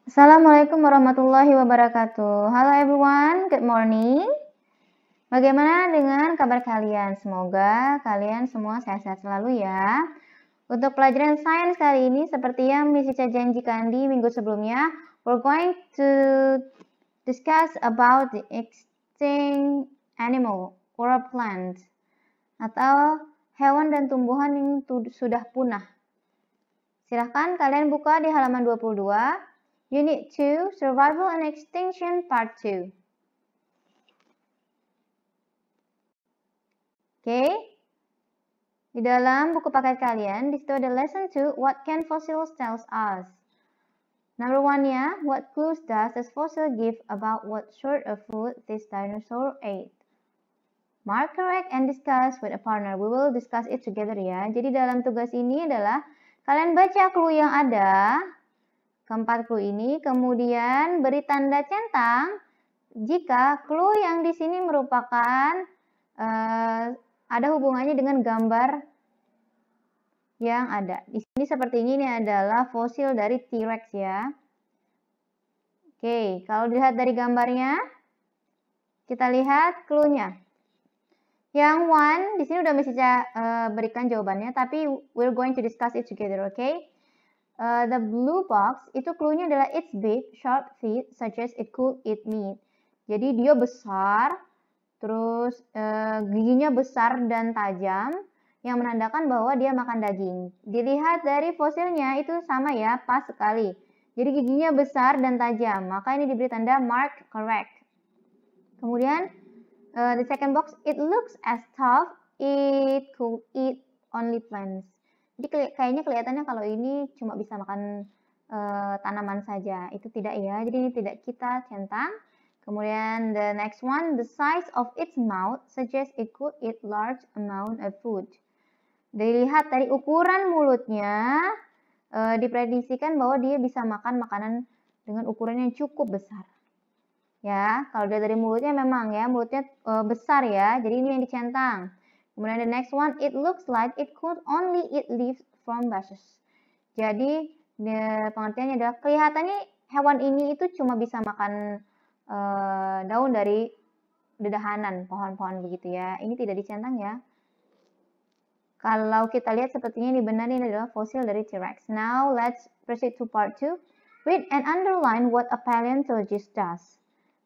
Assalamualaikum warahmatullahi wabarakatuh. Halo everyone, good morning. Bagaimana dengan kabar kalian? Semoga kalian semua sehat-sehat selalu ya. Untuk pelajaran sains kali ini, seperti yang Miss Ica janjikan di minggu sebelumnya, we're going to discuss about the extinct animal or a plant, atau hewan dan tumbuhan yang sudah punah. Silahkan kalian buka di halaman 22. Unit 2, Survival and Extinction Part 2. Oke. Di dalam buku paket kalian, di situ ada lesson 2, What can fossils tell us? Number 1-nya, what clues does this fossil give about what sort of food this dinosaur ate? Mark, correct, and discuss with a partner. We will discuss it together ya. Jadi dalam tugas ini adalah kalian baca clue yang ada, keempat clue ini, kemudian beri tanda centang jika clue yang di sini merupakan ada hubungannya dengan gambar yang ada. Di sini seperti ini adalah fosil dari T-Rex ya. Oke, kalau dilihat dari gambarnya, kita lihat clue-nya. Yang one, di sini udah bisa berikan jawabannya, tapi we're going to discuss it together, okay? The blue box, itu clue-nya adalah it's big, sharp teeth, such as it could eat meat. Jadi dia besar, terus giginya besar dan tajam, yang menandakan bahwa dia makan daging. Dilihat dari fosilnya itu sama ya, pas sekali. Jadi giginya besar dan tajam, maka ini diberi tanda mark correct. Kemudian the second box, it looks as tough, it could eat only plants. Jadi kayaknya kelihatannya kalau ini cuma bisa makan tanaman saja. Itu tidak ya. Jadi ini tidak kita centang. Kemudian the next one, the size of its mouth suggests it could eat large amount of food. Dilihat dari ukuran mulutnya, diprediksikan bahwa dia bisa makan makanan dengan ukuran yang cukup besar. Ya, kalau dari mulutnya memang ya, mulutnya besar ya. Jadi ini yang dicentang. Kemudian the next one, it looks like it could only eat leaves from bushes. Jadi pengertiannya adalah kelihatannya hewan ini itu cuma bisa makan daun dari dedahanan pohon-pohon begitu ya. Ini tidak dicentang ya. Kalau kita lihat sepertinya ini benar, ini adalah fosil dari T-Rex. Now let's proceed to part 2. Read and underline what a paleontologist does.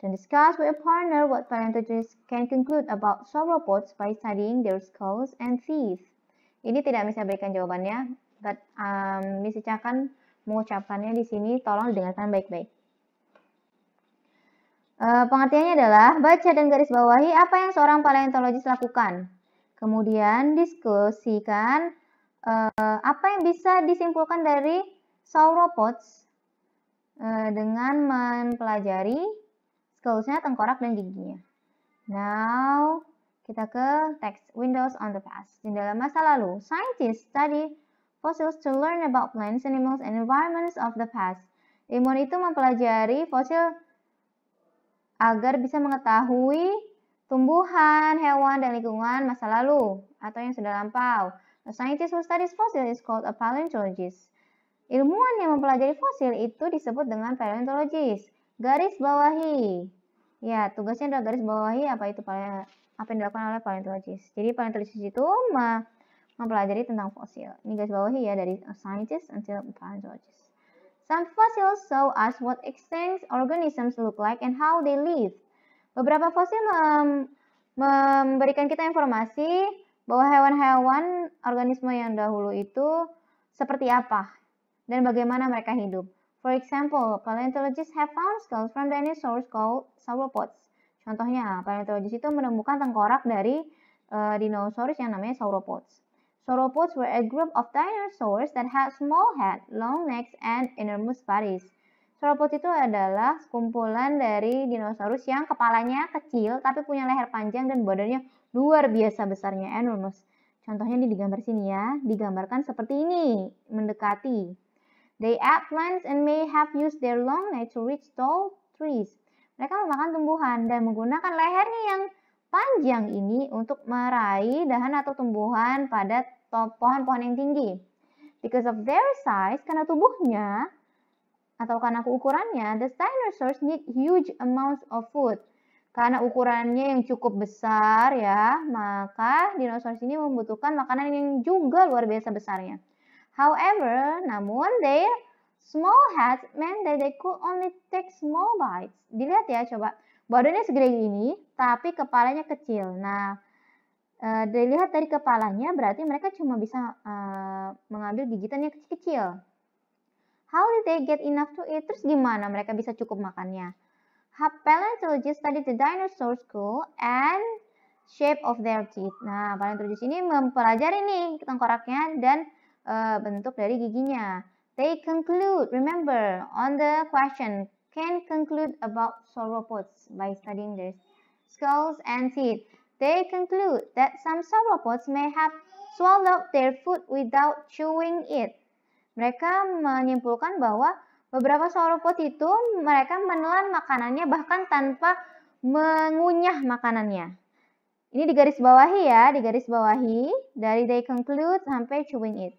Then discuss with a partner what paleontologists can conclude about sauropods by studying their skulls and teeth. Ini tidak bisa berikan jawabannya, but Miss Ica akan mengucapkannya di sini. Tolong didengarkan baik-baik. Pengertiannya adalah baca dan garis bawahi apa yang seorang paleontologis lakukan. Kemudian diskusikan apa yang bisa disimpulkan dari sauropods dengan mempelajari skullsnya, tengkorak, dan giginya. Now, kita ke teks Windows on the past. Di dalam masa lalu, scientists study fossils to learn about plants, animals, and environments of the past. Ilmuwan itu mempelajari fosil agar bisa mengetahui tumbuhan, hewan, dan lingkungan masa lalu atau yang sudah lampau. A scientist who studies fossil is called a paleontologist. Ilmuwan yang mempelajari fosil itu disebut dengan paleontologist. Garis bawahi. Ya, tugasnya adalah garis bawahi apa yang dilakukan oleh paleontologist. Jadi paleontologist itu mempelajari tentang fosil. Ini garis bawahi ya, dari a scientist until a paleontologist. Some fossils show us what extinct organisms look like and how they live. Beberapa fosil memberikan kita informasi bahwa hewan-hewan organisme yang dahulu itu seperti apa dan bagaimana mereka hidup. For example, paleontologists have found skulls from dinosaurs called sauropods. Contohnya, paleontologists itu menemukan tengkorak dari dinosaurus yang namanya sauropods. Sauropods were a group of dinosaurs that had small head, long necks, and enormous bodies. Sauropods itu adalah kumpulan dari dinosaurus yang kepalanya kecil tapi punya leher panjang dan badannya luar biasa besarnya, enormous. Contohnya di gambar sini ya, digambarkan seperti ini, mendekati. They ate plants and may have used their long neck to reach tall trees. Mereka memakan tumbuhan dan menggunakan lehernya yang panjang ini untuk meraih dahan atau tumbuhan pada pohon-pohon yang tinggi. Because of their size, karena tubuhnya atau karena ukurannya, the dinosaurs need huge amounts of food. Karena ukurannya yang cukup besar ya, maka dinosaurus ini membutuhkan makanan yang juga luar biasa besarnya. However, namun their small heads meant that they could only take small bites. Dilihat ya coba, badannya segede gini, tapi kepalanya kecil. Nah, dilihat dari kepalanya berarti mereka cuma bisa mengambil gigitan yang kecil-kecil. How did they get enough to eat? Terus gimana mereka bisa cukup makannya? Paleontologists studied the dinosaur skull and shape of their teeth. Nah, paleontologis ini mempelajari nih tengkoraknya dan bentuk dari giginya. They conclude, remember, on the question, can conclude about sauropods by studying their skulls and teeth. They conclude that some sauropods may have swallowed their food without chewing it. Mereka menyimpulkan bahwa beberapa sauropod itu mereka menelan makanannya bahkan tanpa mengunyah makanannya. Ini digarisbawahi ya, digarisbawahi dari they conclude sampai chewing it.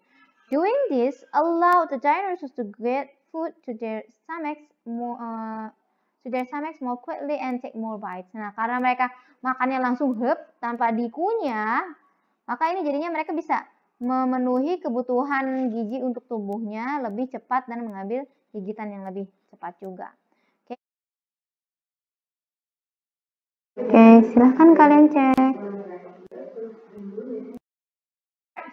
Doing this allowed the dinosaurs to get food to their stomachs more quickly and take more bites. Nah, karena mereka makannya langsung tanpa dikunyah, maka ini jadinya mereka bisa memenuhi kebutuhan gizi untuk tubuhnya lebih cepat dan mengambil gigitan yang lebih cepat juga. Oke, silahkan kalian cek.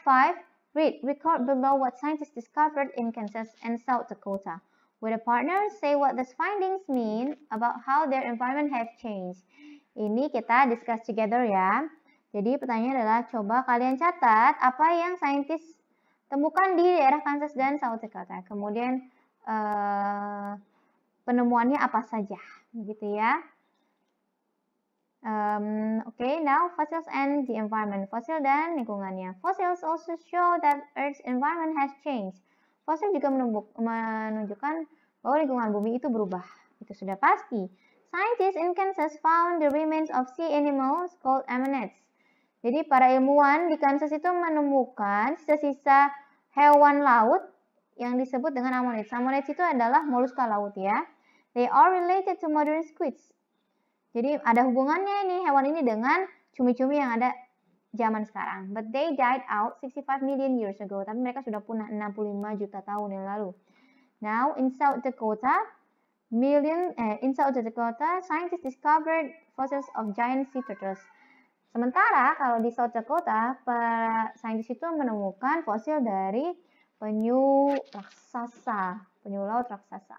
5. Record below what scientists discovered in Kansas and South Dakota. Will the partners say what these findings mean about how their environment have changed? Ini kita discuss together ya. Jadi pertanyaannya adalah coba kalian catat apa yang saintis temukan di daerah Kansas dan South Dakota. Kemudian penemuannya apa saja, begitu ya. Okay, now fossils and the environment. Fosil dan lingkungannya. Fossils also show that Earth's environment has changed. Fosil juga menunjukkan bahwa lingkungan bumi itu berubah. Itu sudah pasti. Scientists in Kansas found the remains of sea animals called ammonites. Jadi para ilmuwan di Kansas itu menemukan sisa-sisa hewan laut yang disebut dengan ammonites. Ammonites itu adalah moluska laut ya. They are related to modern squids. Jadi ada hubungannya ini hewan ini dengan cumi-cumi yang ada zaman sekarang. But they died out 65 million years ago. Tapi mereka sudah punah 65 juta tahun yang lalu. Now in South Dakota, scientists discovered fossils of giant sea turtles. Sementara kalau di South Dakota, para saintis itu menemukan fosil dari penyu laut raksasa.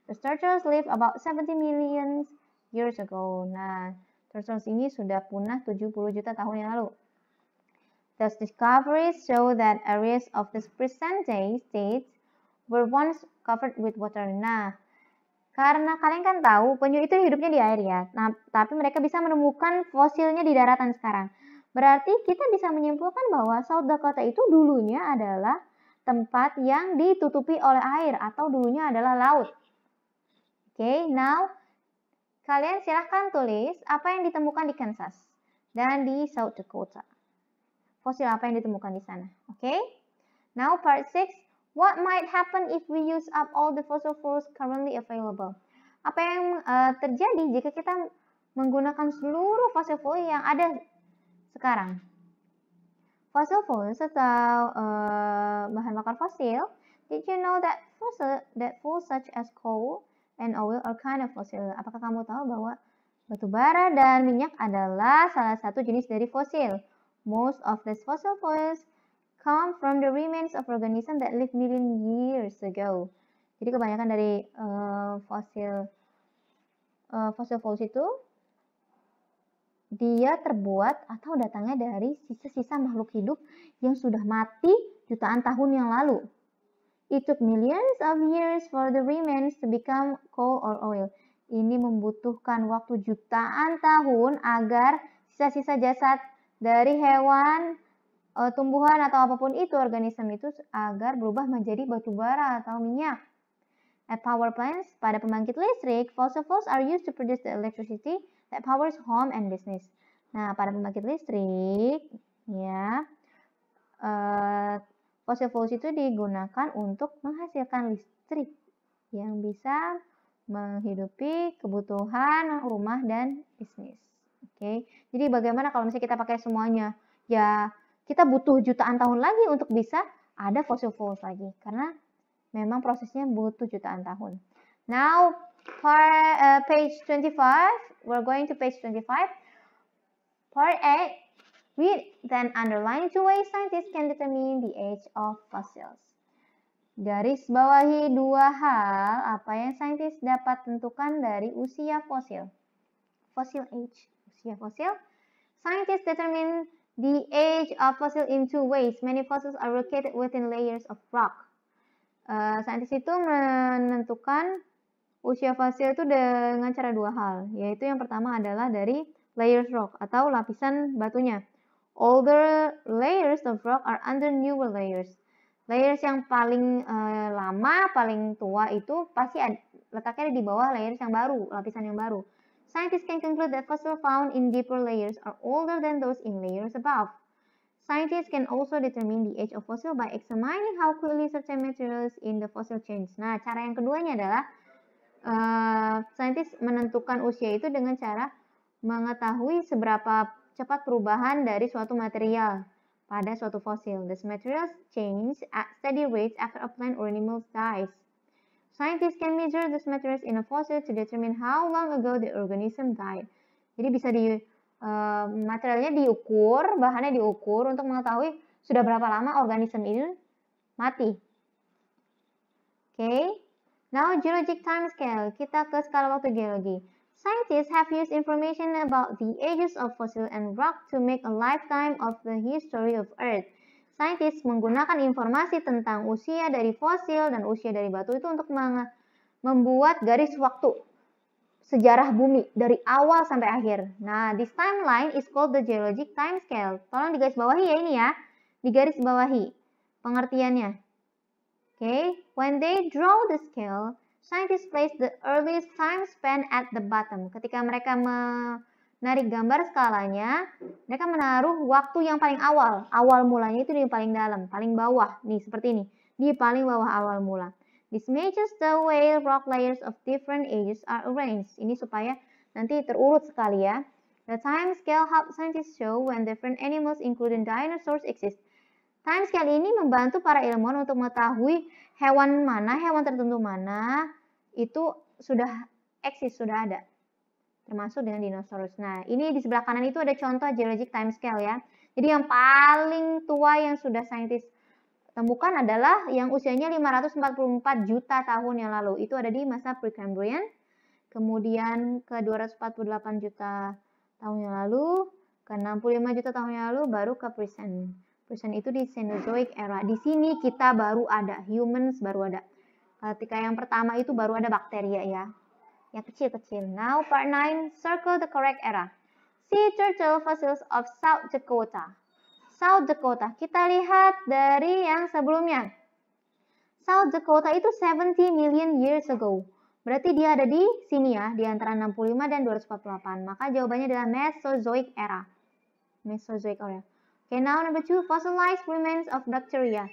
The turtles live about 70 million years ago. Nah, turtles ini sudah punah 70 juta tahun yang lalu. Those discoveries show that areas of the present-day state were once covered with water. Nah, karena kalian kan tahu penyu itu hidupnya di air ya. Nah, tapi mereka bisa menemukan fosilnya di daratan sekarang. Berarti kita bisa menyimpulkan bahwa South Dakota itu dulunya adalah tempat yang ditutupi oleh air atau dulunya adalah laut. Oke, now kalian silahkan tulis apa yang ditemukan di Kansas dan di South Dakota. Fosil apa yang ditemukan di sana. Oke? Now part 6. What might happen if we use up all the fossil fuels currently available? Apa yang terjadi jika kita menggunakan seluruh fossil fuel yang ada sekarang? Fossil fuels atau bahan bakar fosil. Did you know that fuels such as coal and oil are kind of fossil? Apakah kamu tahu bahwa batu bara dan minyak adalah salah satu jenis dari fosil? Most of these fossil fuels come from the remains of organisms that lived million years ago. Jadi kebanyakan dari fossil fuels itu dia terbuat atau datangnya dari sisa-sisa makhluk hidup yang sudah mati jutaan tahun yang lalu. It took millions of years for the remains to become coal or oil. Ini membutuhkan waktu jutaan tahun agar sisa-sisa jasad dari hewan, tumbuhan atau apapun itu organisme itu agar berubah menjadi batu bara atau minyak. At power plants, pada pembangkit listrik, fossil fuels are used to produce the electricity that powers home and business. Nah, pada pembangkit listrik, ya, fossil fuels itu digunakan untuk menghasilkan listrik yang bisa menghidupi kebutuhan rumah dan bisnis. Oke, jadi bagaimana kalau misalnya kita pakai semuanya? Ya, kita butuh jutaan tahun lagi untuk bisa ada fossil fuels lagi, karena memang prosesnya butuh jutaan tahun. Now, for page 25, we're going to page 25. Part A, read then underline 2 ways scientists can determine the age of fossils. Garis bawahi 2 hal apa yang saintis dapat tentukan dari usia fosil. Fossil age, usia fosil. Scientists determine the age of fossil in 2 ways. Many fossils are located within layers of rock. Saintis itu menentukan usia fosil itu dengan cara 2 hal, yaitu yang pertama adalah dari layers rock atau lapisan batunya. Older layers of rock are under newer layers. Layers yang paling lama, paling tua itu pasti letaknya di bawah layers yang baru, lapisan yang baru. Scientists can conclude that fossils found in deeper layers are older than those in layers above. Scientists can also determine the age of fossil by examining how quickly certain materials in the fossil change. Nah, cara yang keduanya adalah saintis menentukan usia itu dengan cara mengetahui seberapa cepat perubahan dari suatu material pada suatu fosil. These materials change at steady rates after a plant or animal dies. Scientists can measure these materials in a fossil to determine how long ago the organism died. Jadi bisa materialnya diukur, bahannya diukur untuk mengetahui sudah berapa lama organisme ini mati. Okay. Now, geologic time scale. Kita ke skala waktu geologi. Scientists have used information about the ages of fossil and rock to make a lifetime of the history of Earth. Scientists menggunakan informasi tentang usia dari fosil dan usia dari batu itu untuk membuat garis waktu sejarah bumi dari awal sampai akhir. Nah, this timeline is called the geologic time scale. Tolong digaris bawahi ya ini ya. Digaris bawahi pengertiannya. Okay, when they draw the scale, scientists place the earliest time span at the bottom. Ketika mereka menarik gambar skalanya, mereka menaruh waktu yang paling awal. Awal mulanya itu di paling dalam, paling bawah. Nih, seperti ini. Di paling bawah awal mula. This measures the way rock layers of different ages are arranged. Ini supaya nanti terurut sekali ya. The time scale helps scientists show when different animals, including dinosaurs, exist. Timescale ini membantu para ilmuwan untuk mengetahui hewan tertentu mana itu sudah eksis, sudah ada. Termasuk dengan dinosaurus. Nah, ini di sebelah kanan itu ada contoh geologic timescale ya. Jadi yang paling tua yang sudah saintis temukan adalah yang usianya 544 juta tahun yang lalu. Itu ada di masa Precambrian. Kemudian ke 248 juta tahun yang lalu, ke 65 juta tahun yang lalu baru ke Present. Present itu di Cenozoic era. Di sini kita baru ada, humans baru ada. Ketika yang pertama itu baru ada bakteria ya. Yang kecil-kecil. Now part 9, circle the correct era. Sea turtle fossils of South Dakota. South Dakota. Kita lihat dari yang sebelumnya. South Dakota itu 70 million years ago. Berarti dia ada di sini ya, di antara 65 dan 248. Maka jawabannya adalah Mesozoic era. Mesozoic era. Okay, now number 2, fossilized remains of bacteria.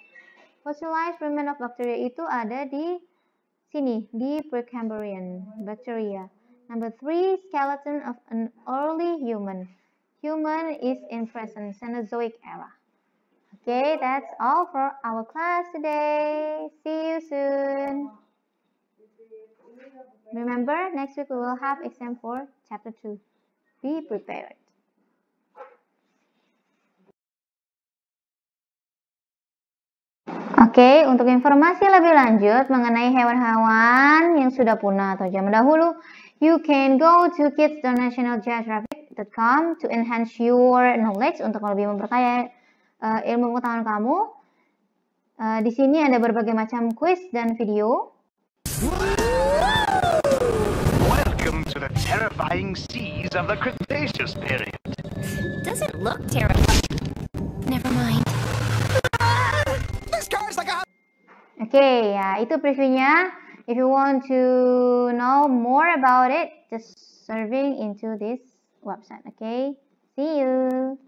Fossilized remains of bacteria itu ada di sini, di Precambrian bacteria. Number 3, skeleton of an early human. Human is in present Cenozoic era. Okay, that's all for our class today. See you soon. Remember, next week we will have exam for chapter 2. Be prepared. Oke, untuk informasi lebih lanjut mengenai hewan-hewan yang sudah punah atau zaman dahulu, you can go to kids.nationalgeographic.com to enhance your knowledge untuk lebih memperkaya ilmu pengetahuan kamu. Di sini ada berbagai macam quiz dan video. Welcome to the terrifying seas of the Cretaceous period. Does it look terrifying? Never mind. Oke, ya itu previewnya. If you want to know more about it, just surfing into this website. Okay, see you.